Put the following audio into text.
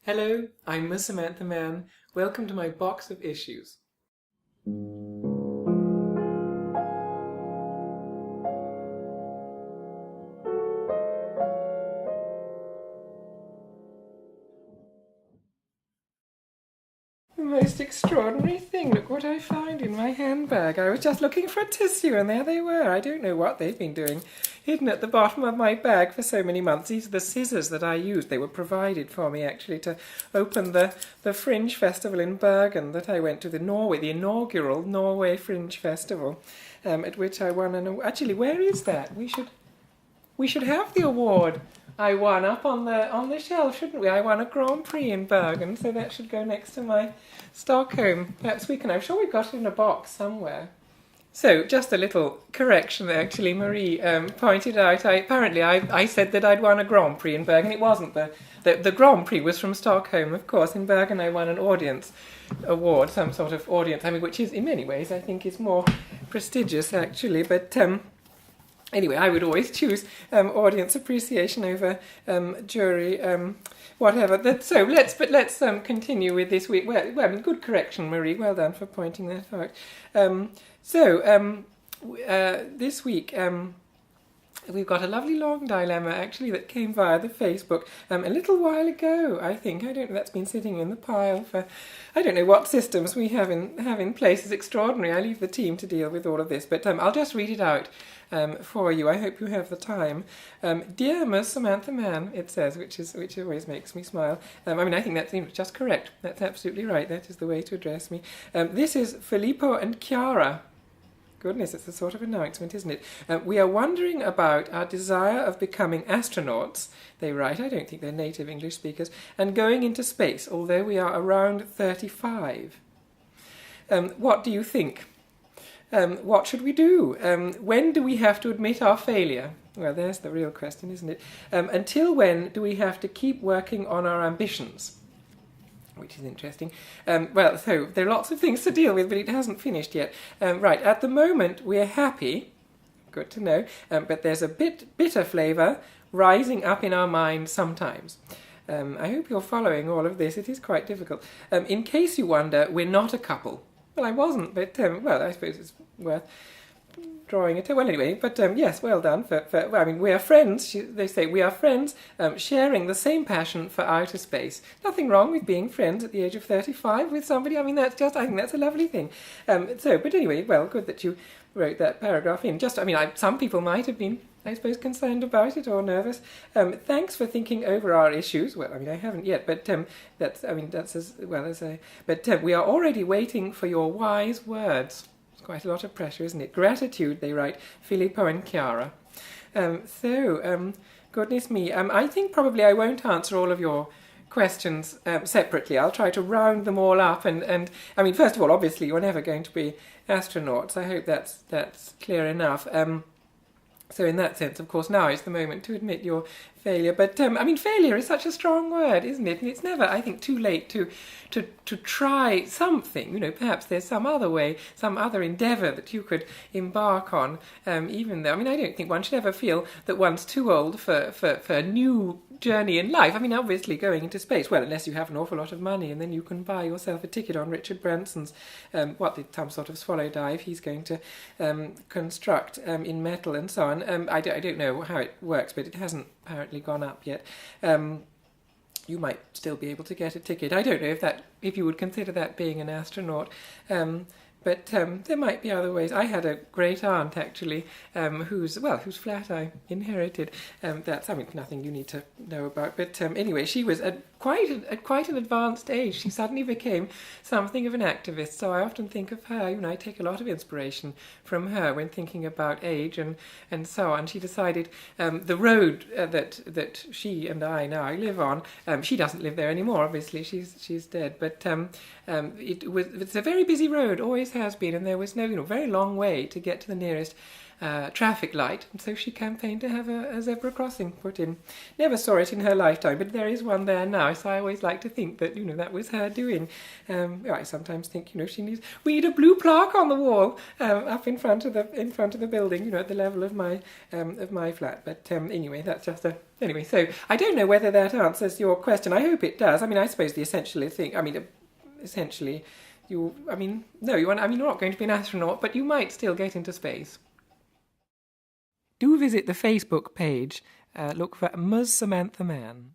Hello, I'm Miss Samantha Mann. Welcome to my box of issues. The most extraordinary thing. Look what I found in my handbag. I was just looking for a tissue and there they were. I don't know what they've been doing. Hidden at the bottom of my bag for so many months. These are the scissors that I used. They were provided for me actually to open the Fringe Festival in Bergen that I went to, the inaugural Norway Fringe Festival, at which I won an award. Actually, where is that? We should have the award I won up on the shelf, shouldn't we? I won a Grand Prix in Bergen, so that should go next to my Stockholm. Perhaps we can. I'm sure we've got it in a box somewhere. So, just a little correction actually. Marie pointed out, I said that I'd won a Grand Prix in Bergen. It wasn't. The Grand Prix was from Stockholm, of course. In Bergen I won an audience award, some sort of audience, which is, in many ways, I think is more prestigious actually. But anyway, I would always choose audience appreciation over jury, whatever. Let's continue with this week. Well, good correction, Marie. Well done for pointing that out. This week we've got a lovely long dilemma actually that came via the Facebook a little while ago. I think I don't know. That's been sitting in the pile for I don't know what systems we have in place. It's extraordinary. I leave the team to deal with all of this, but I'll just read it out for you. I hope you have the time. Dear Miss Samantha Mann, it says, which always makes me smile. I think that's just correct. That's absolutely right. That is the way to address me. This is Filippo and Chiara. Goodness, it's a sort of announcement, isn't it? We are wondering about our desire of becoming astronauts, they write. I don't think they're native English speakers, and going into space, although we are around 35. What do you think? What should we do? When do we have to admit our failure? Well, there's the real question, isn't it? Until when do we have to keep working on our ambitions? Which is interesting. So there are lots of things to deal with, but it hasn't finished yet. Right, at the moment we're happy, good to know, but there's a bitter flavour rising up in our minds sometimes. I hope you're following all of this. It is quite difficult. In case you wonder, we're not a couple. Well, I wasn't, but I suppose it's worth drawing it. Well, anyway, but yes, well done. We are friends. They say we are friends, sharing the same passion for outer space. Nothing wrong with being friends at the age of 35 with somebody. I think that's a lovely thing. But anyway, well, good that you wrote that paragraph in. Some people might have been, I suppose, concerned about it or nervous. Thanks for thinking over our issues. Well, I haven't yet, but that's as well as I. But we are already waiting for your wise words. It's quite a lot of pressure, isn't it? Gratitude, they write, Filippo and Chiara. Goodness me. I think probably I won't answer all of your questions separately. I'll try to round them all up. And first of all, obviously, you're never going to be astronauts. I hope that's clear enough. So in that sense, of course, now is the moment to admit your failure. But failure is such a strong word, isn't it? And it's never, I think, too late to try something. Perhaps there's some other way, some other endeavour that you could embark on. Even though, I don't think one should ever feel that one's too old for a new journey in life. Obviously going into space, well, unless you have an awful lot of money, and then you can buy yourself a ticket on Richard Branson's some sort of swallow dive he's going to construct in metal and so on. I don't know how it works, but it hasn't apparently gone up yet. You might still be able to get a ticket. I don't know if you would consider that being an astronaut. But there might be other ways. I had a great aunt actually, whose flat I inherited. That's nothing you need to know about. But anyway, she was at quite an advanced age. She suddenly became something of an activist. So I often think of her. I take a lot of inspiration from her when thinking about age and so on. She decided the road that she and I now live on. She doesn't live there anymore. Obviously, she's dead. But it's a very busy road. Always has been, and there was no very long way to get to the nearest traffic light, and so she campaigned to have a zebra crossing put in. Never saw it in her lifetime, but there is one there now, so I always like to think that, that was her doing. I sometimes think, we need a blue plaque on the wall up in front of the building, at the level of my flat. But anyway, that's just anyway. So I don't know whether that answers your question. I hope it does. I mean, I suppose the essential thing. I mean, essentially, you're not going to be an astronaut, but you might still get into space. Do visit the Facebook page. Look for Ms. Samantha Mann.